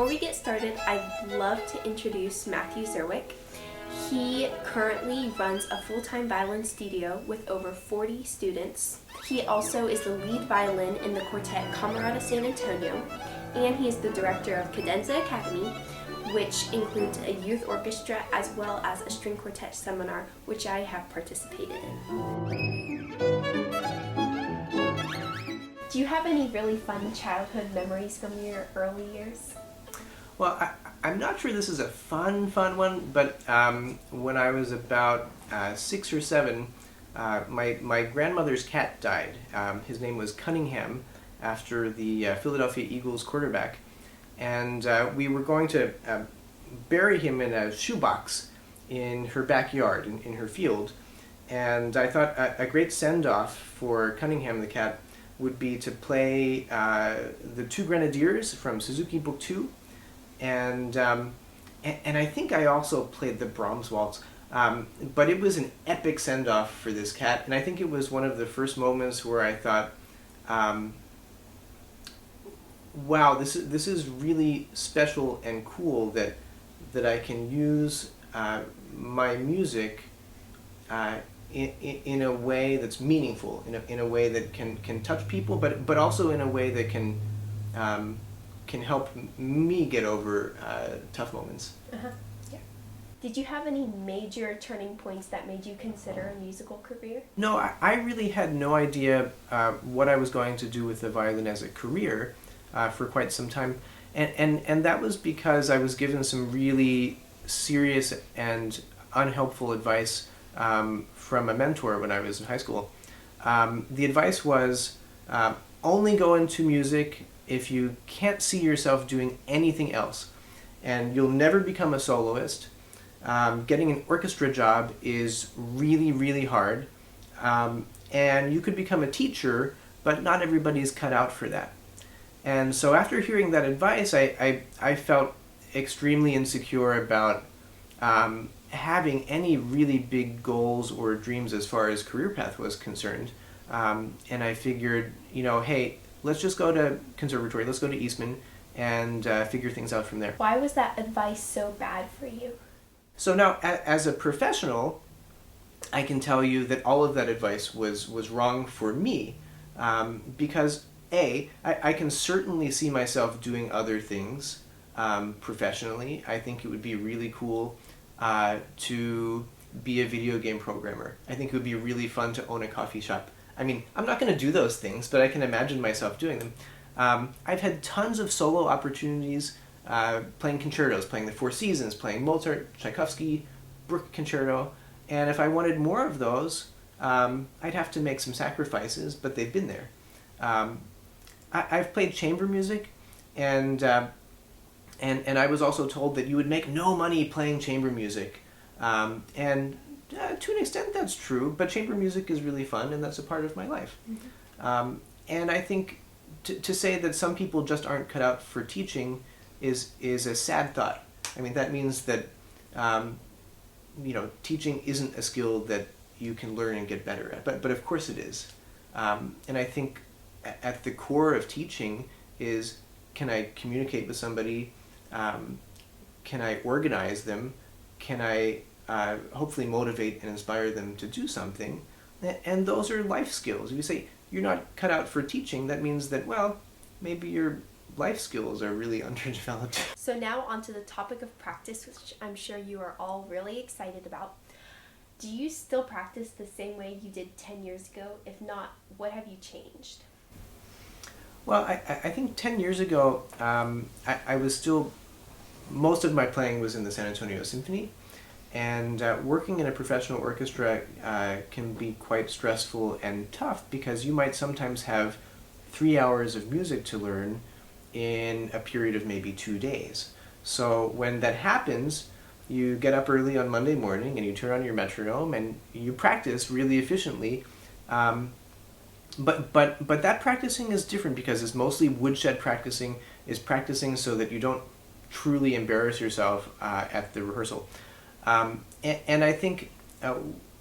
Before we get started, I'd love to introduce Matthew Zerweck. He currently runs a full-time violin studio with over 40 students. He also is the lead violin in the quartet Camerata San Antonio, and he is the director of Cadenza Academy, which includes a youth orchestra as well as a string quartet seminar, which I have participated in. Do you have any really fun childhood memories from your early years? Well, I'm not sure this is a fun one, but when I was about 6 or 7, my grandmother's cat died. His name was Cunningham, after the Philadelphia Eagles quarterback. And we were going to bury him in a shoebox in her backyard, in her field. And I thought a great send-off for Cunningham the cat would be to play the Two Grenadiers from Suzuki Book 2. And I think I also played the Brahms Waltz. But it was an epic send-off for this cat. And I think it was one of the first moments where I thought, wow, this is really special and cool that I can use my music in a way that's meaningful, in a way that can touch people, but also in a way that can help me get over tough moments. Uh-huh. Yeah. Did you have any major turning points that made you consider a musical career? No, I really had no idea what I was going to do with the violin as a career for quite some time, and that was because I was given some really serious and unhelpful advice from a mentor when I was in high school. The advice was, only go into music if you can't see yourself doing anything else, and you'll never become a soloist. Getting an orchestra job is really, really hard, and you could become a teacher, but not everybody's cut out for that. And so after hearing that advice, I felt extremely insecure about having any really big goals or dreams as far as career path was concerned. And I figured, hey, let's just go to conservatory, let's go to Eastman, and figure things out from there. Why was that advice so bad for you? So now, as a professional, I can tell you that all of that advice was wrong for me, because I can certainly see myself doing other things professionally. I think it would be really cool to be a video game programmer. I think it would be really fun to own a coffee shop. I mean, I'm not going to do those things, but I can imagine myself doing them. I've had tons of solo opportunities playing concertos, playing the Four Seasons, playing Mozart, Tchaikovsky, Bruch concerto, and if I wanted more of those, I'd have to make some sacrifices, but they've been there. I've played chamber music, and I was also told that you would make no money playing chamber music. And to an extent that's true, but chamber music is really fun, and that's a part of my life. Mm-hmm. And I think to say that some people just aren't cut out for teaching is a sad thought. I mean, that means that teaching isn't a skill that you can learn and get better at, but of course it is. And I think at the core of teaching is, can I communicate with somebody? Can I organize them? Can I hopefully motivate and inspire them to do something? And those are life skills. If you say you're not cut out for teaching, that means that, well, maybe your life skills are really underdeveloped. So now onto the topic of practice, which I'm sure you are all really excited about. Do you still practice the same way you did 10 years ago? If not, what have you changed? Well, I think 10 years ago, I was still, most of my playing was in the San Antonio Symphony, and working in a professional orchestra can be quite stressful and tough, because you might sometimes have 3 hours of music to learn in a period of maybe 2 days. So when that happens, you get up early on Monday morning and you turn on your metronome and you practice really efficiently. But that practicing is different, because it's mostly woodshed practicing, is practicing so that you don't truly embarrass yourself at the rehearsal. And I think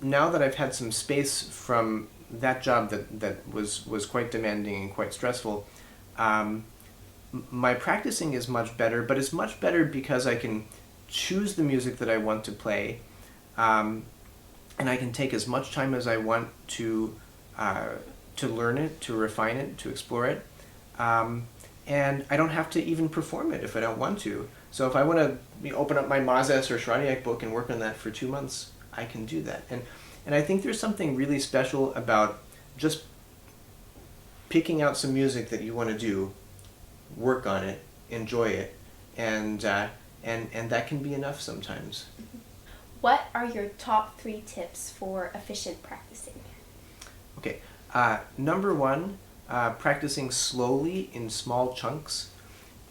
now that I've had some space from that job that was quite demanding and quite stressful, my practicing is much better, but it's much better because I can choose the music that I want to play, and I can take as much time as I want to learn it, to refine it, to explore it, and I don't have to even perform it if I don't want to. So if I want to open up my Mazes or Shradiak book and work on that for 2 months, I can do that. And I think there's something really special about just picking out some music that you want to do, work on it, enjoy it, and that can be enough sometimes. What are your top 3 tips for efficient practicing? Okay, number 1, practicing slowly in small chunks.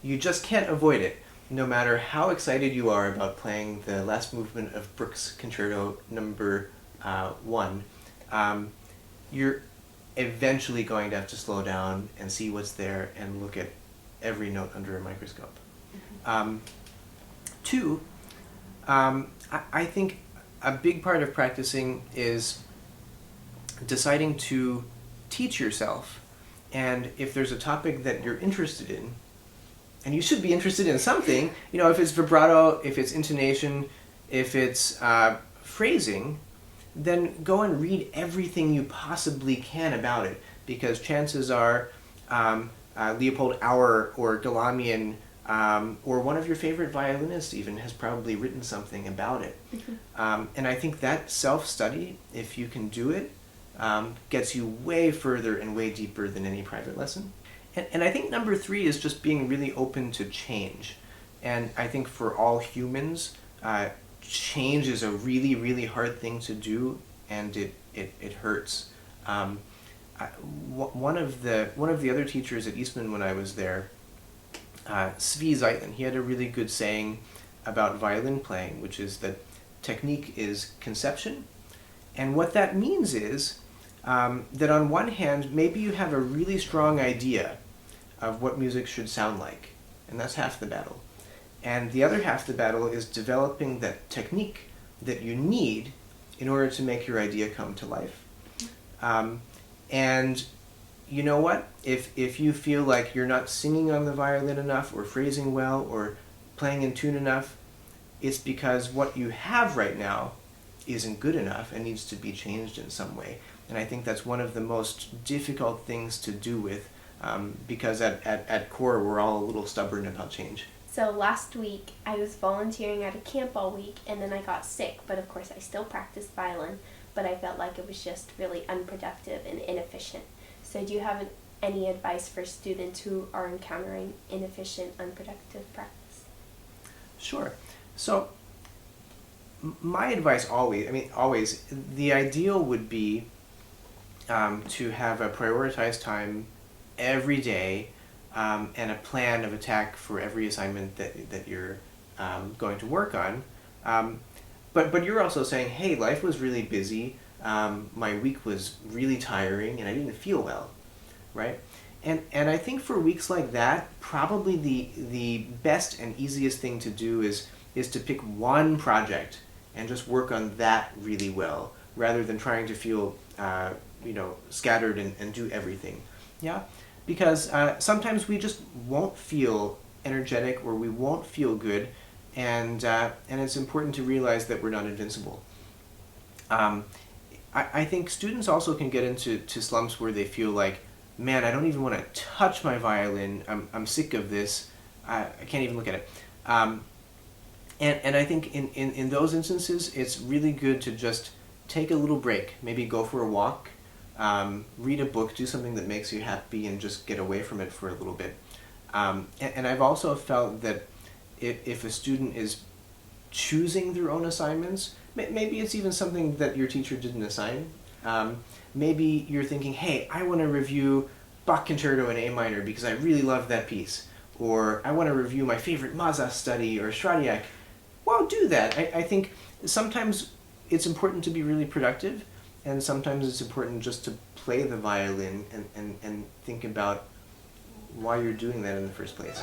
You just can't avoid it. No matter how excited you are about playing the last movement of Bruch's Concerto number 1, you're eventually going to have to slow down and see what's there and look at every note under a microscope. 2, I think a big part of practicing is deciding to teach yourself. And if there's a topic that you're interested in, and you should be interested in something, if it's vibrato, if it's intonation, if it's phrasing, then go and read everything you possibly can about it, because chances are Leopold Auer or Galamian or one of your favorite violinists even has probably written something about it. And I think that self-study, if you can do it, gets you way further and way deeper than any private lesson. And I think number 3 is just being really open to change. And I think for all humans, change is a really, really hard thing to do, and it hurts. One of the other teachers at Eastman when I was there, Zvi Zeitlin, he had a really good saying about violin playing, which is that technique is conception. And what that means is that on one hand, maybe you have a really strong idea of what music should sound like, and that's half the battle. And the other half the battle is developing that technique that you need in order to make your idea come to life. And you know what? If you feel like you're not singing on the violin enough, or phrasing well, or playing in tune enough, it's because what you have right now isn't good enough and needs to be changed in some way. And I think that's one of the most difficult things to do with, because at core we're all a little stubborn about change. So last week I was volunteering at a camp all week, and then I got sick, but of course I still practiced violin, but I felt like it was just really unproductive and inefficient. So do you have any advice for students who are encountering inefficient, unproductive practice? Sure. So my advice always, the ideal would be to have a prioritized time every day, and a plan of attack for every assignment that you're going to work on. But you're also saying, hey, life was really busy, my week was really tiring, and I didn't feel well, right? And I think for weeks like that, probably the best and easiest thing to do is to pick one project and just work on that really well, rather than trying to feel scattered and do everything. Yeah? Because sometimes we just won't feel energetic, or we won't feel good, and it's important to realize that we're not invincible. I think students also can get into slumps where they feel like, man, I don't even want to touch my violin, I'm sick of this, I can't even look at it. And I think in those instances, it's really good to just take a little break, maybe go for a walk, read a book, do something that makes you happy, and just get away from it for a little bit. And I've also felt that if a student is choosing their own assignments, maybe it's even something that your teacher didn't assign. Maybe you're thinking, hey, I want to review Bach Concerto in A minor because I really love that piece. Or I want to review my favorite Mazas study or Shradiak. Well, do that. I think sometimes it's important to be really productive, and sometimes it's important just to play the violin and think about why you're doing that in the first place.